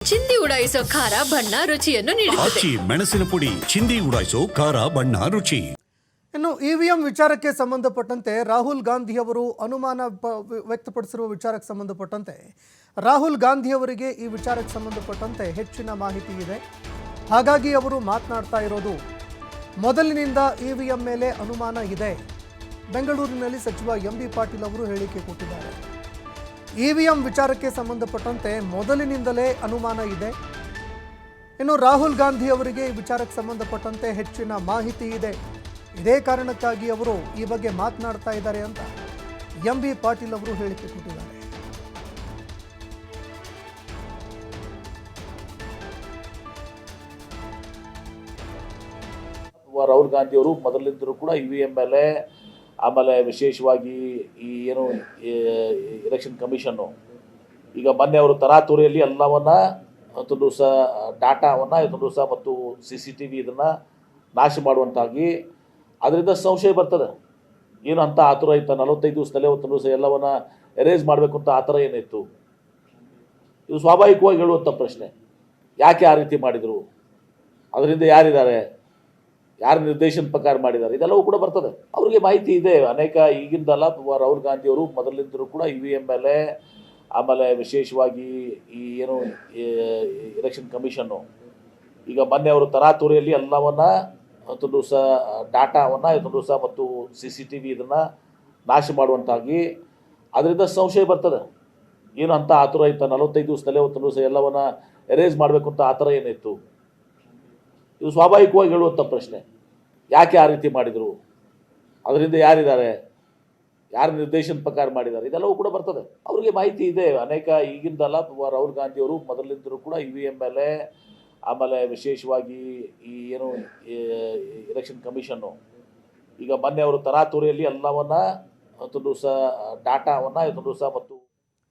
ಚಿಂದಿ ಉಡಾಯಿಸೋ ಖಾರ ಬಣ್ಣ ರುಚಿಯನ್ನು ನೀಡುತ್ತದೆ. ಆಚಿ ಮೆಣಸಿನ ಪುಡಿ ಚಿಂದಿ ಉಡಾಯಿಸೋ ಖಾರ ಬಣ್ಣ ರುಚಿ. ಇನ್ನು ಇವಿಎಂ ವಿಚಾರಕ್ಕೆ ಸಂಬಂಧಪಟ್ಟಂತೆ ರಾಹುಲ್ ಗಾಂಧಿ ಅವರು ಅನುಮಾನ ವ್ಯಕ್ತಪಡಿಸಿರುವ ವಿಚಾರಕ್ಕೆ ಸಂಬಂಧಪಟ್ಟಂತೆ ರಾಹುಲ್ ಗಾಂಧಿ ಅವರಿಗೆ ಈ ವಿಚಾರಕ್ಕೆ ಸಂಬಂಧಪಟ್ಟಂತೆ ಹೆಚ್ಚಿನ ಮಾಹಿತಿ ಇದೆ. ಹಾಗಾಗಿ ಅವರು ಮಾತನಾಡ್ತಾ ಇರೋದು ಮೊದಲಿನಿಂದ ಇವಿಎಂ ಮೇಲೆ ಅನುಮಾನ ಇದೆ. ಬೆಂಗಳೂರಿನಲ್ಲಿ ಸಚಿವ ಎಂಬಿ ಪಾಟೀಲ್ ಅವರು ಹೇಳಿಕೆ ಕೊಟ್ಟಿದ್ದಾರೆ. ಇವಿಎಂ ವಿಚಾರಕ್ಕೆ ಸಂಬಂಧಪಟ್ಟಂತೆ ಮೊದಲಿನಿಂದಲೇ ಅನುಮಾನ ಇದೆ. ಇನ್ನು ರಾಹುಲ್ ಗಾಂಧಿ ಅವರಿಗೆ ಈ ವಿಚಾರಕ್ಕೆ ಸಂಬಂಧಪಟ್ಟಂತೆ ಹೆಚ್ಚಿನ ಮಾಹಿತಿ ಇದೆ. ಇದೇ ಕಾರಣಕ್ಕಾಗಿ ಅವರು ಈ ಬಗ್ಗೆ ಮಾತನಾಡ್ತಾ ಇದ್ದಾರೆ ಅಂತ ಎಂಬಿ ಪಾಟೀಲ್ ಅವರು ಹೇಳಿಕೆ ಕೊಟ್ಟಿದ್ದಾರೆ. ರಾಹುಲ್ ಗಾಂಧಿ ಅವರು ಮೊದಲಿಂದಲೂ ಕೂಡ ಇವಿಎಂ ಮೇಲೆ ಆಮೇಲೆ ವಿಶೇಷವಾಗಿ ಈ ಏನು ಎಲೆಕ್ಷನ್ ಕಮಿಷನ್ನು ಈಗ ಮೊನ್ನೆ ಅವರು ತರಾತುರಿಯಲ್ಲಿ ಎಲ್ಲವನ್ನ ಇವತ್ತೊಂದು ದಿವಸ ಡಾಟಾವನ್ನು ಇವತ್ತೊಂದು ದಿವಸ ಮತ್ತು CCTV ಇದನ್ನು ನಾಶ ಮಾಡುವಂತಾಗಿ ಅದರಿಂದ ಸಂಶಯ ಬರ್ತದೆ. ಏನು ಅಂತ ಆತುರ ಇತ್ತು 45 ದಿವಸದಲ್ಲೇ ಇವತ್ತೊಂದು ದಿವಸ ಎಲ್ಲವನ್ನ ಎರೇಸ್ ಮಾಡಬೇಕು ಅಂತ ಆ ಥರ ಏನಿತ್ತು? ಇದು ಸ್ವಾಭಾವಿಕವಾಗಿ ಹೇಳುವಂಥ ಪ್ರಶ್ನೆ. ಯಾಕೆ ಆ ರೀತಿ ಮಾಡಿದರು, ಅದರಿಂದ ಯಾರಿದ್ದಾರೆ, ಯಾರ ನಿರ್ದೇಶನ ಪ್ರಕಾರ ಮಾಡಿದ್ದಾರೆ, ಇದೆಲ್ಲವೂ ಕೂಡ ಬರ್ತದೆ. ಅವ್ರಿಗೆ ಮಾಹಿತಿ ಇದೆ. ಅನೇಕ ಈಗಿಂದಲ್ಲ ರಾಹುಲ್ ಗಾಂಧಿ ಅವರು ಮೊದಲಿಂದಲೂ ಕೂಡ ಇವಿಎಂ ಮೇಲೆ ಆಮೇಲೆ ವಿಶೇಷವಾಗಿ ಈ ಏನು ಎಲೆಕ್ಷನ್ ಕಮಿಷನ್ನು ಈಗ ಮೊನ್ನೆ ಅವರು ತರಾತುರಿಯಲ್ಲಿ ಎಲ್ಲವನ್ನ ಇವತ್ತೊಂದು ದಿವಸ ಡಾಟಾವನ್ನು ಇವತ್ತೊಂದು ದಿವಸ ಮತ್ತು CCTV ಇದನ್ನು ನಾಶ ಮಾಡುವಂತಾಗಿ ಅದರಿಂದ ಸಂಶಯ ಬರ್ತದೆ. ಏನು ಅಂತ ಆತುರ ಇತ್ತು 45 ದಿವಸದಲ್ಲೇ ಇವತ್ತೊಂದು ದಿವಸ ಎಲ್ಲವನ್ನ ಎರೇಸ್ ಮಾಡಬೇಕು ಅಂತ ಆ ಥರ ಏನಿತ್ತು? ಇದು ಸ್ವಾಭಾವಿಕವಾಗಿ ಹೇಳುವಂಥ ಪ್ರಶ್ನೆ. ಯಾಕೆ ಆ ರೀತಿ ಮಾಡಿದರು, ಅದರಿಂದ ಯಾರಿದ್ದಾರೆ, ಯಾರ ನಿರ್ದೇಶನ ಪ್ರಕಾರ ಮಾಡಿದ್ದಾರೆ, ಇದೆಲ್ಲವೂ ಕೂಡ ಬರ್ತದೆ. ಅವ್ರಿಗೆ ಮಾಹಿತಿ ಇದೆ. ಅನೇಕ ಈಗಿಂದಲ್ಲ ರಾಹುಲ್ ಗಾಂಧಿ ಅವರು ಮೊದಲಿಂದಲೂ ಕೂಡ ಇವಿಎಂ ಮೇಲೆ ಆಮೇಲೆ ವಿಶೇಷವಾಗಿ ಈ ಏನು ಎಲೆಕ್ಷನ್ ಕಮಿಷನ್ನು ಈಗ ಮೊನ್ನೆ ಅವರು ತರಾತುರಿಯಲ್ಲಿ ಎಲ್ಲವನ್ನ ಇವತ್ತೊಂದು ದಿವಸ ಡಾಟಾವನ್ನು ಇವತ್ತೊಂದು ದಿವಸ ಮತ್ತು